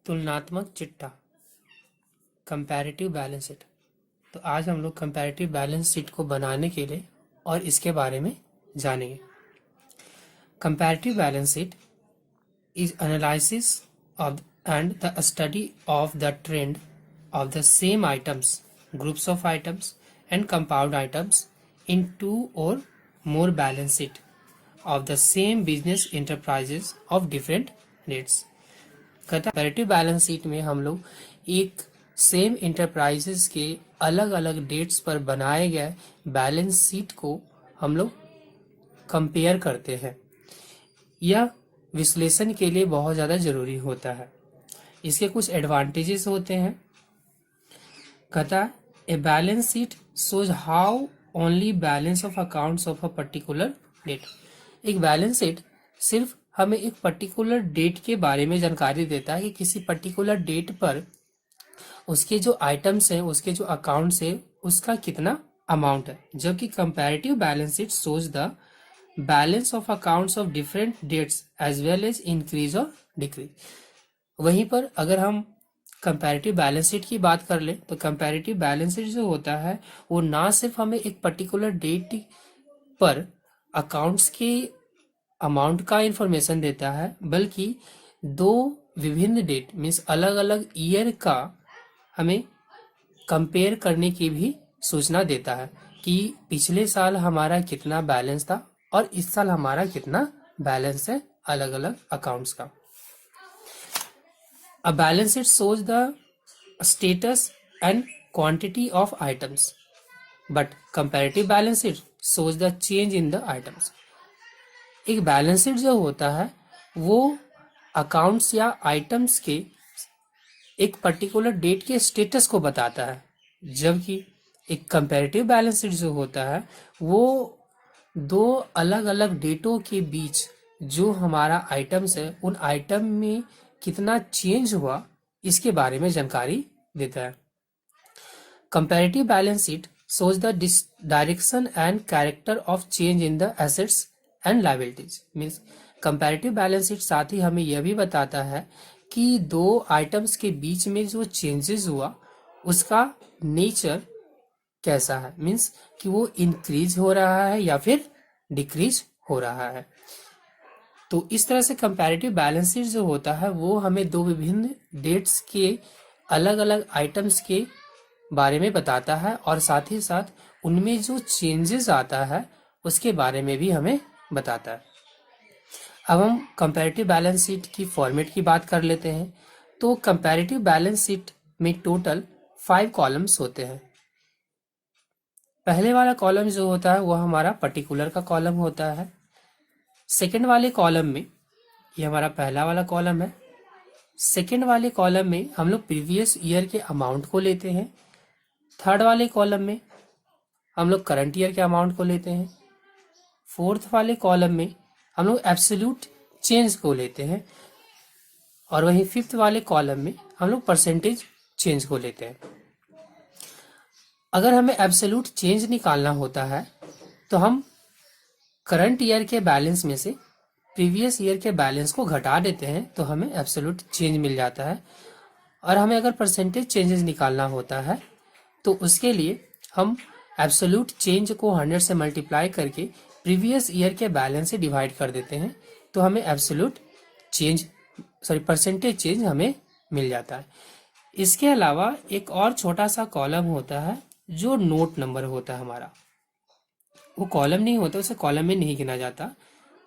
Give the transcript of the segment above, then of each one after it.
तुलनात्मक चिट्ठा, comparative balance sheet. तो आज हम लोग कंपैरेटिव बैलेंस शीट को बनाने के लिए और इसके बारे में जानेंगे। Comparative balance sheet is analysis of and the study of the trend of the same items, groups of items and compound items in two or more balance sheet of the same business enterprises of different rates। Comparative balance sheet में हम लोग एक same enterprises के अलग अलग dates पर बनाए गए बैलेंस शीट को हम लोग कंपेयर करते हैं। यह विश्लेषण के लिए बहुत ज़्यादा जरूरी होता है। इसके कुछ एडवांटेजेस होते हैं। कहता है a balance sheet shows how only balance of accounts of a particular date. एक बैलेंस शीट सिर्फ हमें एक पर्टिकुलर डेट के बारे में जानकारी देता है कि किसी पर्टिकुलर डेट पर उसके जो आइटम्स हैं, उसके जो अकाउंट्स है, उसका कितना अमाउंट है। जबकि comparative balance sheet shows the balance of accounts of different dates as well as increase और डिक्रीज। वहीं पर अगर हम कंपैरेटिव बैलेंस शीट की बात कर ले तो कंपैरेटिव बैलेंस शीट जो होता है वो ना सिर्फ हमें एक पर्टिकुलर डेट पर अकाउंट्स के अमाउंट का इंफॉर्मेशन देता है, बल्कि दो विभिन्न डेट मीन्स अलग अलग ईयर का हमें कंपेयर करने की भी सूचना देता है कि पिछले साल हमारा कितना बैलेंस था और इस साल हमारा कितना बैलेंस है अलग अलग अकाउंट्स का। A balance sheet shows the status and quantity of items, but comparative balance sheet shows the change in the items। एक बैलेंस शीट जो होता है वो अकाउंट्स या आइटम्स के एक पर्टिकुलर डेट के स्टेटस को बताता है, जबकि एक कंपैरेटिव बैलेंस शीट जो होता है वो दो अलग अलग डेटों के बीच जो हमारा आइटम्स है उन आइटम में कितना चेंज हुआ इसके बारे में जानकारी देता है। Comparative balance sheet shows the direction and character of change in the assets and liabilities। Means comparative balance sheet साथ ही हमें यह भी बताता है कि दो आइटम्स के बीच में जो चेंजेस हुआ उसका नेचर कैसा है, मीन्स कि वो इंक्रीज हो रहा है या फिर डिक्रीज हो रहा है। तो इस तरह से कंपैरेटिव बैलेंस शीट जो होता है वो हमें दो विभिन्न डेट्स के अलग अलग आइटम्स के बारे में बताता है और साथ ही साथ उनमें जो चेंजेस आता है उसके बारे में भी हमें बताता है। अब हम कंपैरेटिव बैलेंस शीट की फॉर्मेट की बात कर लेते हैं। तो कंपैरेटिव बैलेंस शीट में टोटल 5 कॉलम्स होते हैं। पहले वाला कॉलम जो होता है वो हमारा पर्टिकुलर का कॉलम होता है। सेकेंड वाले कॉलम में, ये हमारा पहला वाला कॉलम है, सेकेंड वाले कॉलम में हम लोग प्रीवियस ईयर के अमाउंट को लेते हैं। थर्ड वाले कॉलम में हम लोग करंट ईयर के अमाउंट को लेते हैं। फोर्थ वाले कॉलम में हम लोग एब्सोल्यूट चेंज को लेते हैं और वहीं फिफ्थ वाले कॉलम में हम लोग परसेंटेज चेंज को लेते हैं। अगर हमें एब्सोल्यूट चेंज निकालना होता है तो हम करंट ईयर के बैलेंस में से प्रीवियस ईयर के बैलेंस को घटा देते हैं तो हमें एब्सोल्यूट चेंज मिल जाता है। और हमें अगर परसेंटेज चेंजेस निकालना होता है तो उसके लिए हम एब्सोल्यूट चेंज को 100 से मल्टीप्लाई करके प्रीवियस ईयर के बैलेंस से डिवाइड कर देते हैं तो हमें एब्सोल्यूट चेंज परसेंटेज चेंज हमें मिल जाता है। इसके अलावा एक और छोटा सा कॉलम होता है जो नोट नंबर होता है हमारा। वो कॉलम नहीं होता, उसे कॉलम में नहीं गिना जाता,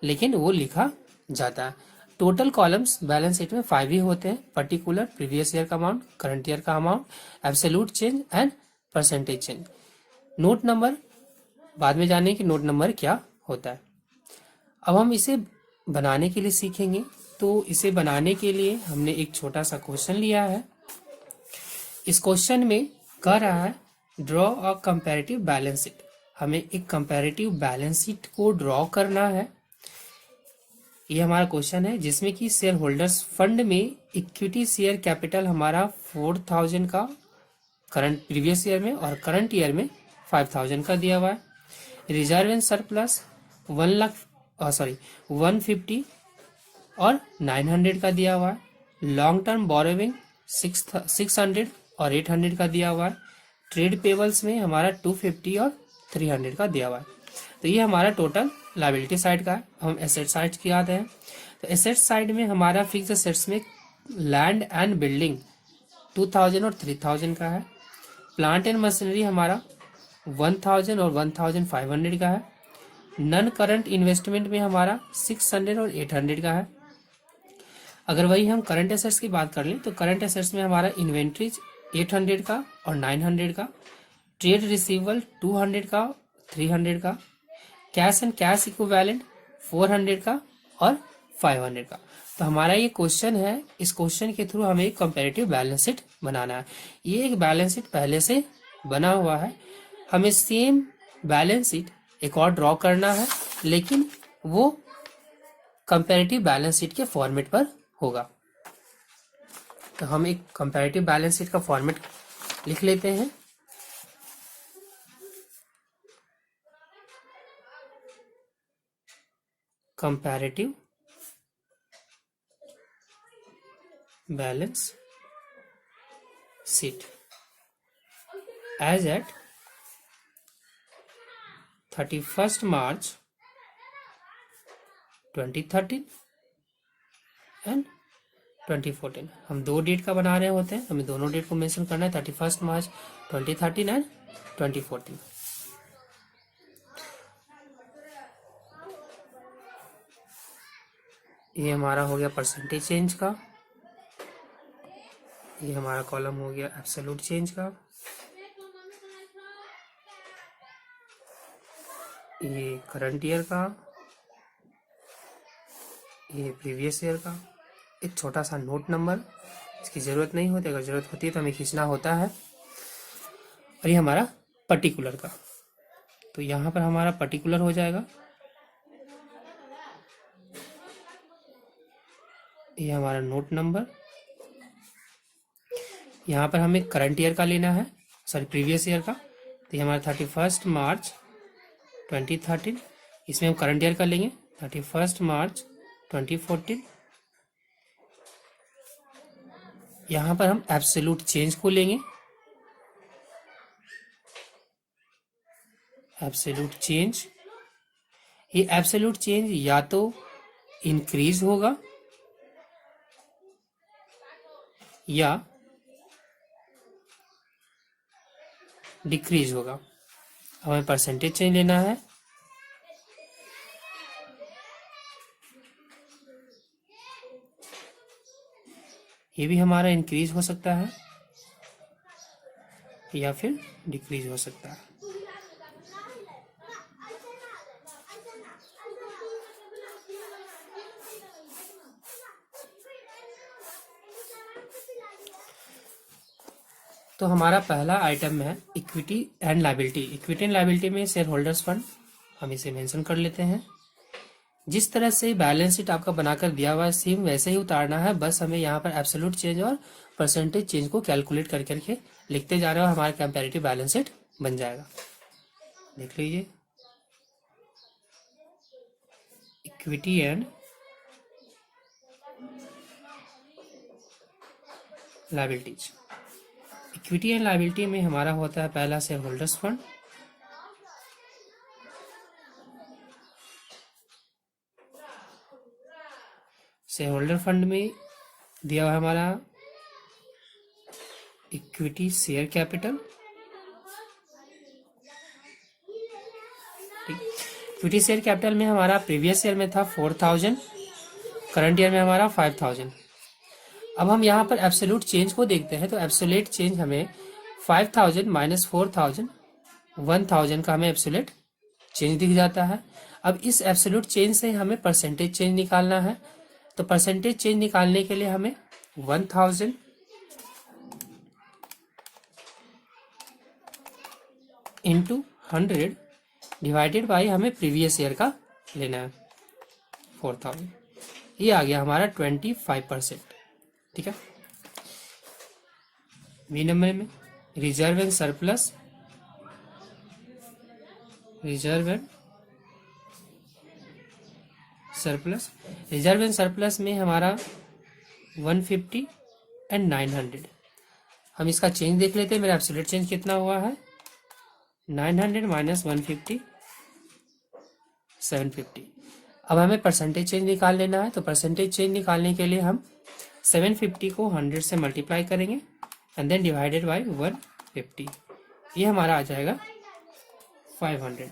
लेकिन वो लिखा जाता है। टोटल कॉलम्स बैलेंस शीट में 5 ही होते हैं। पर्टिकुलर, प्रीवियस ईयर का अमाउंट, करंट ईयर का amount, absolute change and percentage change. Note number बाद में जानेंगे कि नोट नंबर क्या होता है। अब हम इसे बनाने के लिए सीखेंगे। तो इसे बनाने के लिए हमने एक छोटा सा क्वेश्चन लिया है। इस क्वेश्चन में कह रहा है draw a comparative balance sheet. हमें एक कंपैरेटिव बैलेंस शीट को ड्रॉ करना है। ये हमारा क्वेश्चन है जिसमें कि शेयर होल्डर्स फंड में इक्विटी शेयर कैपिटल हमारा 4000 का करंट प्रीवियस ईयर में और करंट ईयर में 5000 का दिया हुआ है। रिजर्व एंड सरप्लस 150 और 900 का दिया हुआ है। लॉन्ग टर्म बोरोविंग 600 और 800 का दिया हुआ है। ट्रेड पेबल्स में हमारा 250 और 300 का दिया हुआ है। तो ये हमारा टोटल लायबिलिटी साइड का है। हम एसेट साइड की आते हैं। तो एसेट साइड में हमारा फिक्स एसेट्स में लैंड एंड बिल्डिंग 2000 और 3000 का है। प्लांट एंड मशीनरी हमारा 1000 और 1500 का है। नन करंट इन्वेस्टमेंट में हमारा 600 और 800 का है। अगर वही हम करंट एसेट्स की बात कर लें तो करंट एसेट्स में हमारा इन्वेंट्रीज 800 का और 900 का, ट्रेड रिसीवेबल 200 का, 300 का, कैश एंड कैश इक्विवेलेंट 400 का और 500 का। तो हमारा ये क्वेश्चन है, इस क्वेश्चन के थ्रू हमें एक कंपैरेटिव बैलेंस शीट बनाना है। ये एक बैलेंस शीट पहले से बना हुआ है, हमें सेम बैलेंस शीट एक और ड्रॉ करना है, लेकिन वो कंपैरेटिव बैलेंस शीट के फॉर्मेट पर होगा। तो हम एक कंपैरेटिव बैलेंस शीट का फॉर्मेट लिख लेते हैं। Comparative balance sheet as at 31st March 2013 and 2014। हम दो डेट का बना रहे होते हैं, हमें दोनों डेट को मेंशन करना है, 31st March 2013 एंड 2014। ये हमारा हो गया परसेंटेज चेंज का, ये हमारा कॉलम हो गया एब्सोल्यूट चेंज का, ये करंट ईयर का, ये प्रीवियस ईयर का। एक छोटा सा नोट नंबर, इसकी ज़रूरत नहीं होती, अगर ज़रूरत होती है तो हमें खींचना होता है। और ये हमारा पर्टिकुलर का, तो यहाँ पर हमारा पर्टिकुलर हो जाएगा। ये हमारा नोट नंबर, यहाँ पर हमें करंट ईयर का लेना है, सॉरी प्रीवियस ईयर का। तो ये हमारा 31st March 2013, इसमें हम करंट ईयर का लेंगे 31st March 2014। यहाँ पर हम एब्सोल्यूट चेंज को लेंगे, एब्सोल्यूट चेंज। ये एब्सोल्यूट चेंज या तो इंक्रीज होगा या डिक्रीज होगा। हमें परसेंटेज चेंज लेना है, ये भी हमारा इंक्रीज हो सकता है या फिर डिक्रीज हो सकता है। तो हमारा पहला आइटम है equity and liability. Equity and liability में शेयर होल्डर्स फंड, हम इसे मेंशन कर लेते हैं। जिस तरह से बैलेंस शीट आपका बनाकर दिया हुआ है सेम वैसे ही उतारना है, बस हमें यहाँ पर एब्सोल्यूट चेंज और परसेंटेज चेंज को कैलकुलेट कर करके लिखते जा रहे हो, हमारा कंपैरेटिव बैलेंस शीट बन जाएगा। देख लीजिए, equity and liabilities. Equity and liability में हमारा होता है पहला share holders fund, share holder fund में दिया हुआ हमारा equity share capital. Equity share capital में हमारा प्रीवियस ईयर में था 4000, करंट ईयर में हमारा 5000। अब हम यहाँ पर एब्सोल्यूट चेंज को देखते हैं, तो एब्सोल्यूट चेंज हमें 5000 माइनस 4000, 1000 का हमें एब्सोल्यूट चेंज दिख जाता है। अब इस एब्सोल्यूट चेंज से हमें परसेंटेज चेंज निकालना है, तो परसेंटेज चेंज निकालने के लिए हमें 1000 इंटू 100 डिवाइडेड बाई हमें प्रीवियस ईयर का लेना है 4000। ये आ गया हमारा 25%। ठीक है। बी नंबर में reserve and surplus, reserve and surplus. Reserve and surplus में हमारा 150 एंड 900। हम इसका चेंज देख लेते हैं। मेरा एब्सोल्यूट चेंज कितना हुआ है, 900 माइनस 150, 750। अब हमें परसेंटेज चेंज निकाल लेना है, तो परसेंटेज चेंज निकालने के लिए हम 750 को 100 से मल्टीप्लाई करेंगे एंड देन डिवाइडेड बाय 150। ये हमारा आ जाएगा 500।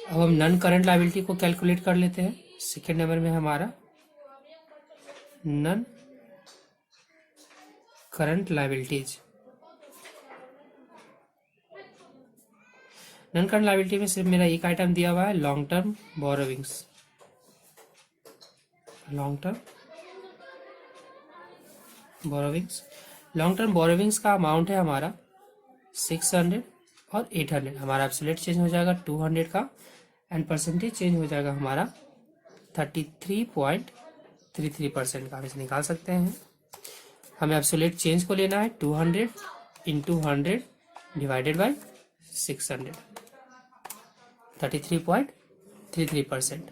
अब हम नॉन करंट लायबिलिटी को कैलकुलेट कर लेते हैं। सेकेंड नंबर में हमारा non current liabilities. Non current liability में सिर्फ मेरा एक आइटम दिया हुआ है, long term borrowings. Long term borrowings, long term borrowings का अमाउंट है हमारा 600 और 800। हमारा एब्सोल्यूट चेंज हो जाएगा 200 का एंड परसेंटेज चेंज हो जाएगा हमारा 33.33% का। हम इसे निकाल सकते हैं। हमें एब्सोल्यूट चेंज को लेना है 200 इंटू 100 डिवाइडेड बाई 600, 33.33%।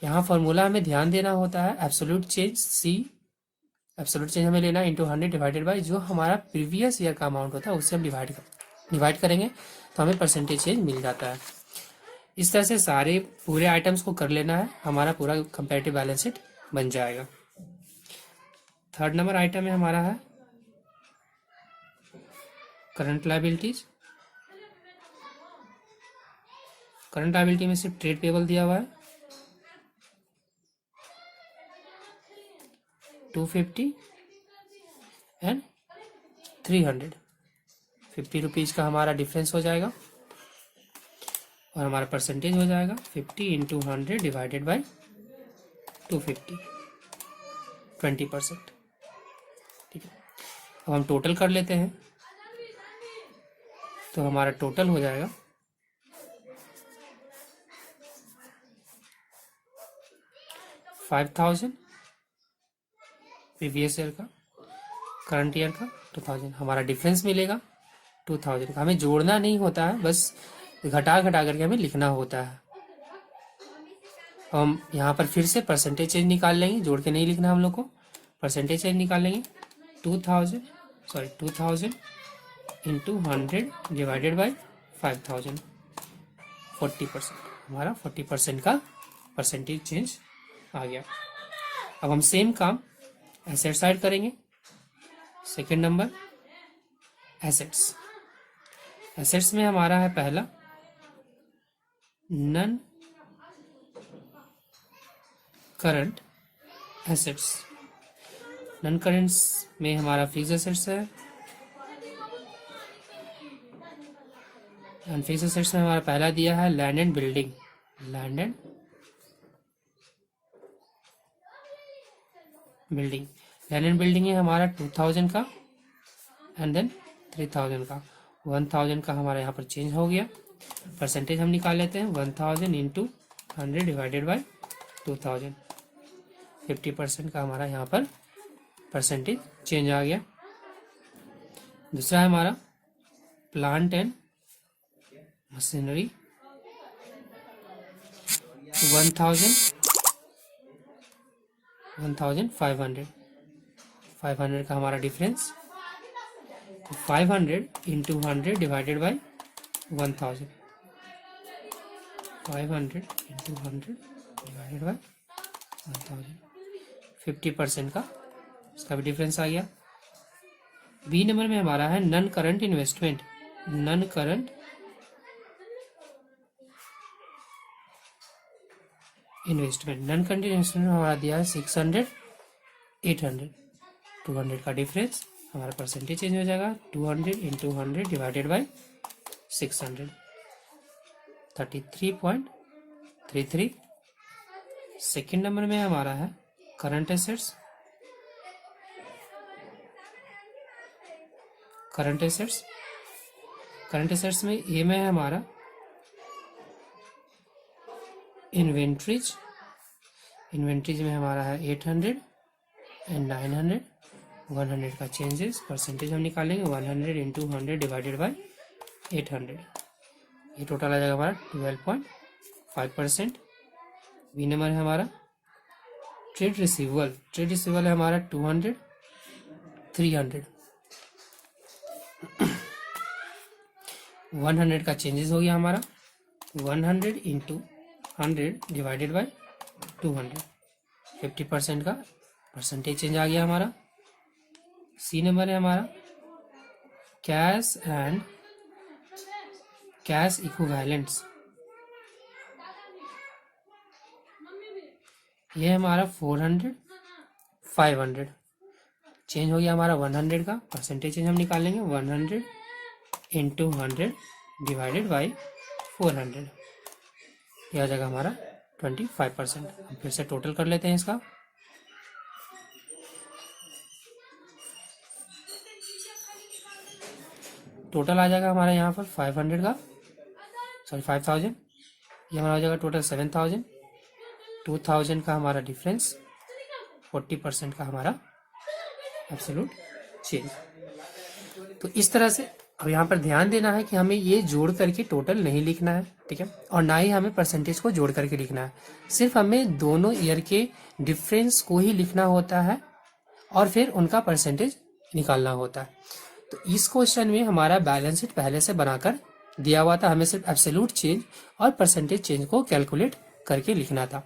यहाँ फॉर्मूला हमें ध्यान देना होता है, एब्सोल्यूट चेंज सी, एब्सोल्यूट चेंज हमें लेना है इंटू 100 डिवाइडेड बाई जो हमारा प्रीवियस ईयर का अमाउंट होता है उससे हम डिवाइड करेंगे तो हमें परसेंटेज चेंज मिल जाता है। इस तरह से सारे पूरे आइटम्स को कर लेना है, हमारा पूरा कंपैरेटिव बैलेंस शीट बन जाएगा। थर्ड नंबर आइटम है हमारा है करंट लायबिलिटीज। करंट लायबिलिटी में सिर्फ ट्रेड पेबल दिया हुआ है 250 एंड 300। 50 रुपीज़ का हमारा डिफरेंस हो जाएगा और हमारा परसेंटेज हो जाएगा 50 इंटू 100 डिवाइडेड बाई 250, 20%। ठीक है, अब हम टोटल कर लेते हैं तो हमारा टोटल हो जाएगा 5000 प्रीवियस ईयर का, करंट ईयर का 2000। हमारा डिफरेंस मिलेगा 2000 का। हमें जोड़ना नहीं होता है, बस घटा घटा करके हमें लिखना होता है। हम यहाँ पर फिर से परसेंटेज चेंज निकाल लेंगे, जोड़ के नहीं लिखना हम लोग को। परसेंटेज चेंज निकाल लेंगे 2000 इंटू 100 डिवाइडेड बाई 5000, 40%। हमारा 40% का परसेंटेज चेंज आ गया। अब हम सेम काम एसेट साइड करेंगे। Second number assets. एसेट्स में हमारा है पहला non current assets. Non currents में हमारा फिक्स एसेट्स है एंड फिक्स एसेट्स में हमारा पहला दिया है land and building. Land and building, land and building है हमारा 2000 का एंड देन 3000 का। 1000 का हमारा यहाँ पर चेंज हो गया। परसेंटेज हम निकाल लेते हैं 1000 इंटू 100 डिवाइडेड बाई 2000, 50% का हमारा यहाँ पर परसेंटेज चेंज आ गया। दूसरा है हमारा प्लांट एंड मशीनरी 500 का हमारा डिफरेंस, तो 500 into 100 divided by 1000, 500 into 100 divided by 1000, 50% का इसका भी डिफरेंस आ गया। बी नंबर में हमारा है non current investment. Non current investment हमारा दिया है 600, 800, 200 का डिफरेंस। हमारा परसेंटेज चेंज हो जाएगा 200 into 100 divided by 600, 33.33। Second number में हमारा है करंट एसेट्स। करंट एसेट्स में ए में है हमारा इन्वेंट्रीज इन्वेंट्रीज में हमारा है 800 एंड 900, 100 का चेंजेस, परसेंटेज हम निकालेंगे 100 इंटू 100 डिवाइडेड बाई 800, ये टोटल आ जाएगा हमारा 12.5%। बी नंबर है हमारा ट्रेड रिसीवेबल है हमारा 200, 300, 100 का चेंजेस हो गया हमारा 100 इंटू 100 डिवाइडेड बाई 200, 50% का परसेंटेज चेंज आ गया हमारा। सी नंबर है हमारा कैश एंड कैश इक्विवेलेंट्स, ये हमारा 400, 500 चेंज हो गया हमारा 100 का परसेंटेज चेंज हम निकालेंगे 100 इंटू 100 डिवाइडेड बाई 400, यह आ जाएगा हमारा 25%। हम फिर से टोटल कर लेते हैं इसका। टोटल आ जाएगा हमारा यहाँ पर 500 का, सॉरी 5000, ये हमारा हो जाएगा टोटल 7000, 2000 का हमारा डिफरेंस, 40% का हमारा एब्सोल्यूट चेंज। तो इस तरह से अब यहाँ पर ध्यान देना है कि हमें ये जोड़ करके टोटल नहीं लिखना है, ठीक है, और ना ही हमें परसेंटेज को जोड़ करके लिखना है, सिर्फ हमें दोनों ईयर के डिफरेंस को ही लिखना होता है और फिर उनका परसेंटेज निकालना होता है। तो इस क्वेश्चन में हमारा बैलेंस शीट पहले से बनाकर दिया हुआ था, हमें सिर्फ एब्सोल्यूट चेंज और परसेंटेज चेंज को कैलकुलेट करके लिखना था।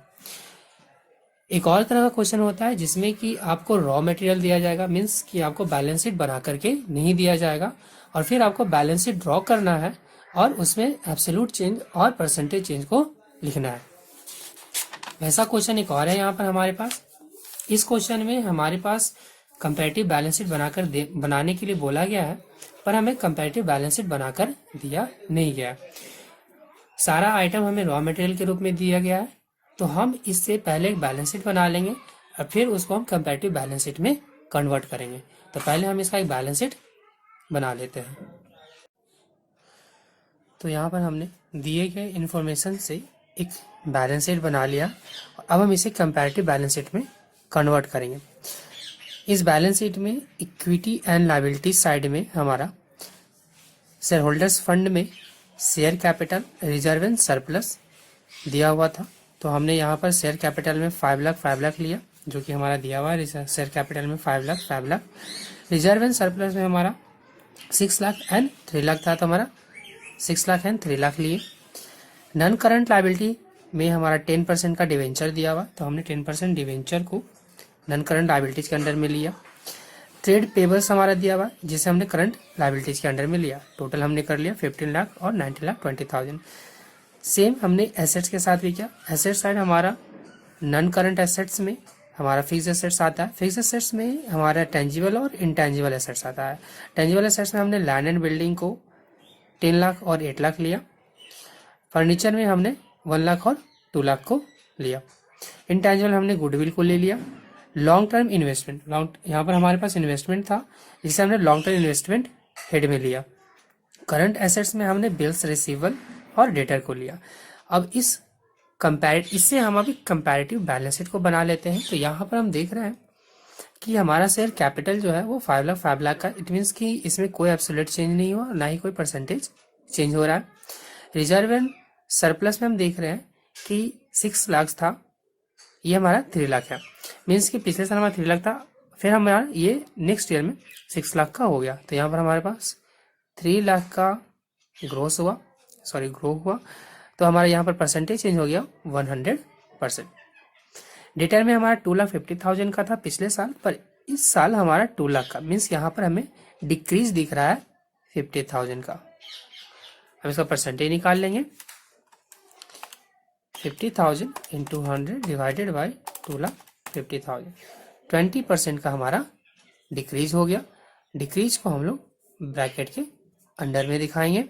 एक और तरह का क्वेश्चन होता है जिसमें कि आपको रॉ मटेरियल दिया जाएगा, मीन्स कि आपको बैलेंस शीट बना करके नहीं दिया जाएगा और फिर आपको बैलेंस शीट ड्रॉ करना है और उसमें एब्सोल्यूट चेंज और परसेंटेज चेंज को लिखना है। वैसा क्वेश्चन एक और है यहाँ पर हमारे पास। इस क्वेश्चन में हमारे पास कंपैरेटिव बैलेंस शीट बनाने के लिए बोला गया है, पर हमें कंपैरेटिव बैलेंस शीट बनाकर दिया नहीं गया। सारा आइटम हमें रॉ मटेरियल के रूप में दिया गया है, तो हम इससे पहले एक बैलेंस शीट बना लेंगे और फिर उसको हम कंपैरेटिव बैलेंस शीट में कन्वर्ट करेंगे। तो पहले हम इसका एक बैलेंस शीट बना लेते हैं। तो यहाँ पर हमने दिए गए इन्फॉर्मेशन से एक बैलेंस शीट बना लिया, अब हम इसे कंपैरेटिव बैलेंस शीट में कन्वर्ट करेंगे। इस बैलेंस शीट में इक्विटी एंड लायबिलिटी साइड में हमारा शेयर होल्डर्स फंड में share capital, reserve and surplus दिया हुआ था, तो हमने यहाँ पर शेयर कैपिटल में 5 लाख लिया, जो कि हमारा दिया हुआ है। शेयर कैपिटल में 5 लाख, रिजर्व एंड सरप्लस में हमारा 6 लाख एंड 3 लाख था, तो हमारा 6 लाख एंड 3 लाख लिए। नॉन करंट लायबिलिटी में हमारा 10% का डिवेंचर दिया हुआ, तो हमने 10% डिवेंचर को नॉन करंट लायबिलिटीज के अंडर में लिया। ट्रेड पेबल्स हमारा दिया हुआ, जिसे हमने करंट लायबिलिटीज के अंडर में लिया। टोटल हमने कर लिया 15 लाख और 90,20,000। सेम हमने एसेट्स के साथ भी किया। एसेट साइड हमारा नॉन करंट एसेट्स में हमारा फिक्स एसेट्स आता है। फिक्स एसेट्स में हमारा टेंजिबल और इनटेंजिबल एसेट्स आता है। टेंजिबल एसेट्स में हमने लैंड एंड बिल्डिंग को 10 लाख और 8 लाख लिया। फर्नीचर में हमने 1 लाख और 2 लाख को लिया। इनटेंजिबल हमने गुडविल को ले लिया। लॉन्ग टर्म इन्वेस्टमेंट, यहाँ पर हमारे पास इन्वेस्टमेंट था जिसे हमने लॉन्ग टर्म इन्वेस्टमेंट हेड में लिया। करंट एसेट्स में हमने बिल्स रिसीवेबल और डेटर को लिया। अब इससे हम अभी कंपैरेटिव बैलेंस शीट को बना लेते हैं। तो यहाँ पर हम देख रहे हैं कि हमारा शेयर कैपिटल जो है वो 5 लाख का, इट मीन्स कि इसमें कोई एब्सोल्यूट चेंज नहीं हुआ, ना ही कोई परसेंटेज चेंज हो रहा है। रिजर्व एंड सरप्लस में हम देख रहे हैं कि 6 लाख था, ये हमारा 3 लाख है, मीन्स कि पिछले साल हमारा 3 लाख था, फिर हमारा ये नेक्स्ट ईयर में 6 लाख का हो गया। तो यहाँ पर हमारे पास 3 लाख का ग्रो हुआ, तो हमारा यहाँ पर परसेंटेज चेंज हो गया 100%। डेटर में हमारा 2,50,000 का था पिछले साल, पर इस साल हमारा 2 लाख का, मीन्स यहाँ पर हमें डिक्रीज दिख रहा है 50,000 का। हम इसका परसेंटेज निकाल लेंगे। 50,000 इंटू 100 डिवाइडेड बाई 2,50,000, 20% का हमारा डिक्रीज हो गया। डिक्रीज को हम लोग ब्रैकेट के अंडर में दिखाएंगे।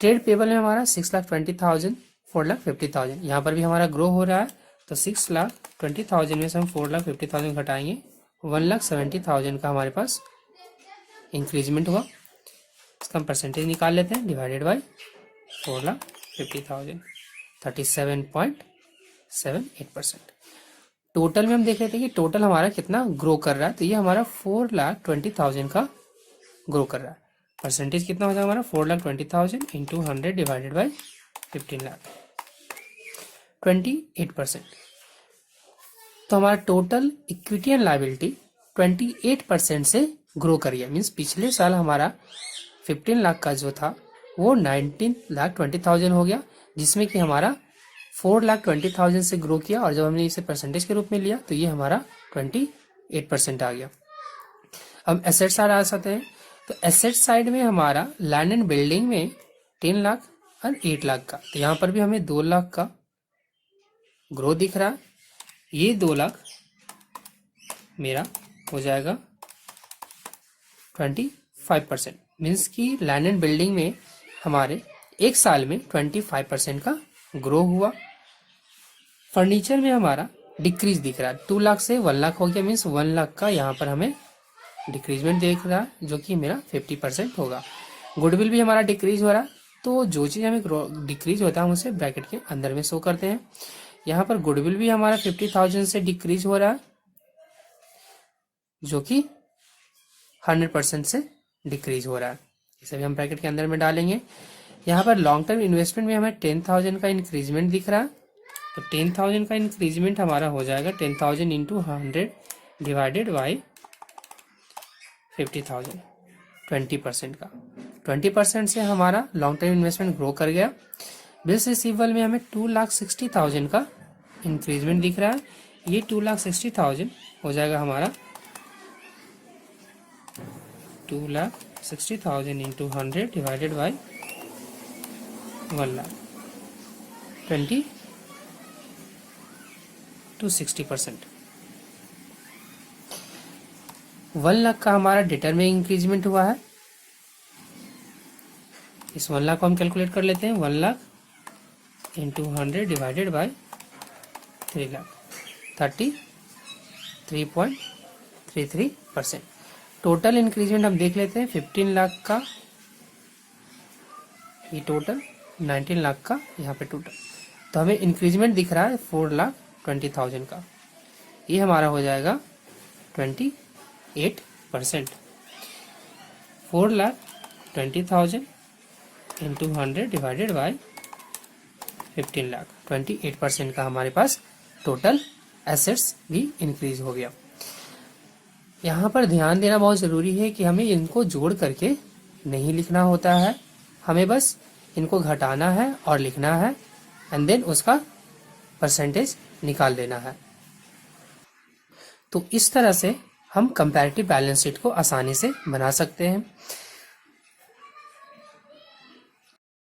ट्रेड पेबल में हमारा 6,20,000, 4,50,000, यहाँ पर भी हमारा ग्रो हो रहा है, तो 6,20,000 में से हम 4,50,000 घटाएंगे, 1,70,000 का हमारे पास इंक्रीजमेंट हुआ। इसका हम परसेंटेज निकाल लेते हैं, डिवाइडेड बाई 4,50,000, 37.5%। 0.78%। टोटल में हम देख रहे थे कि टोटल हमारा कितना ग्रो कर रहा है, तो ये हमारा 4,20,000 का ग्रो कर रहा है। परसेंटेज कितना हो जाएगा हमारा 4,20,000 इंटू 100 डिवाइडेड बाई 15 लाख, 28%। तो हमारा टोटल इक्विटी एंड लायबिलिटी 28% से ग्रो करिए। मीन्स पिछले साल हमारा 15 लाख का जो था वो 19,20,000 हो गया, जिसमें कि हमारा 4,20,000 से ग्रो किया, और जब हमने इसे परसेंटेज के रूप में लिया तो ये हमारा 28% आ गया। हम एसेट साइड आ सकते हैं, तो एसेट साइड में हमारा लैंड एंड बिल्डिंग में 10 लाख और 8 लाख का, तो यहाँ पर भी हमें 2 लाख का ग्रो दिख रहा है। ये 2 लाख मेरा हो जाएगा 25%। मीन्स कि लैंड एंड बिल्डिंग में हमारे एक साल में 25% का ग्रो हुआ। फर्नीचर में हमारा डिक्रीज दिख रहा है, 2 लाख से 1 लाख हो गया। मीन्स 1 लाख का यहाँ पर हमें डिक्रीजमेंट देख रहा है, जो कि मेरा 50% होगा। गुडविल भी हमारा डिक्रीज हो रहा है, तो जो चीज़ हमें डिक्रीज होता है हम उसे ब्रैकेट के अंदर में शो करते हैं। यहाँ पर गुडविल भी हमारा 50,000 से डिक्रीज हो रहा है, जो कि 100% से डिक्रीज हो रहा है। इसे भी हम ब्रैकेट के अंदर में डालेंगे। यहाँ पर लॉन्ग टर्म इन्वेस्टमेंट में हमें 10,000 का इंक्रीजमेंट दिख रहा है, तो 10,000 का इंक्रीजमेंट हमारा हो जाएगा 10,000 इंटू 100 डिवाइडेड बाई 50,000, 20% का। 20% से हमारा लॉन्ग टर्म इन्वेस्टमेंट ग्रो कर गया। बिल्स रिसीवेबल में हमें 2,60,000 का इंक्रीजमेंट दिख रहा है। ये 2,60,000 हो जाएगा हमारा 2,60,000 into 100 divided by 1 lakh, 20 to 60%। 1 lakh का हमारा डेटर में इंक्रीजमेंट हुआ है। इस 1 लाख को हम कैलकुलेट कर लेते हैं। 1 lakh into 100 divided by 3 lakh, 33.33%। Total increment हम देख लेते हैं। 15 लाख का ये टोटल, 19 लाख का यहाँ पे टोटल, तो हमें इंक्रीजमेंट दिख रहा है 4,20,000 का। ये हमारा हो जाएगा 28%। 4,20,000 इंटू 100 डिवाइडेड बाई 15 लाख, 28% का हमारे पास टोटल एसेट्स भी इंक्रीज हो गया। यहाँ पर ध्यान देना बहुत ज़रूरी है कि हमें इनको जोड़ करके नहीं लिखना होता है, हमें बस इनको घटाना है और लिखना है, एंड देन उसका परसेंटेज निकाल देना है। तो इस तरह से हम कंपैरेटिव बैलेंस शीट को आसानी से बना सकते हैं।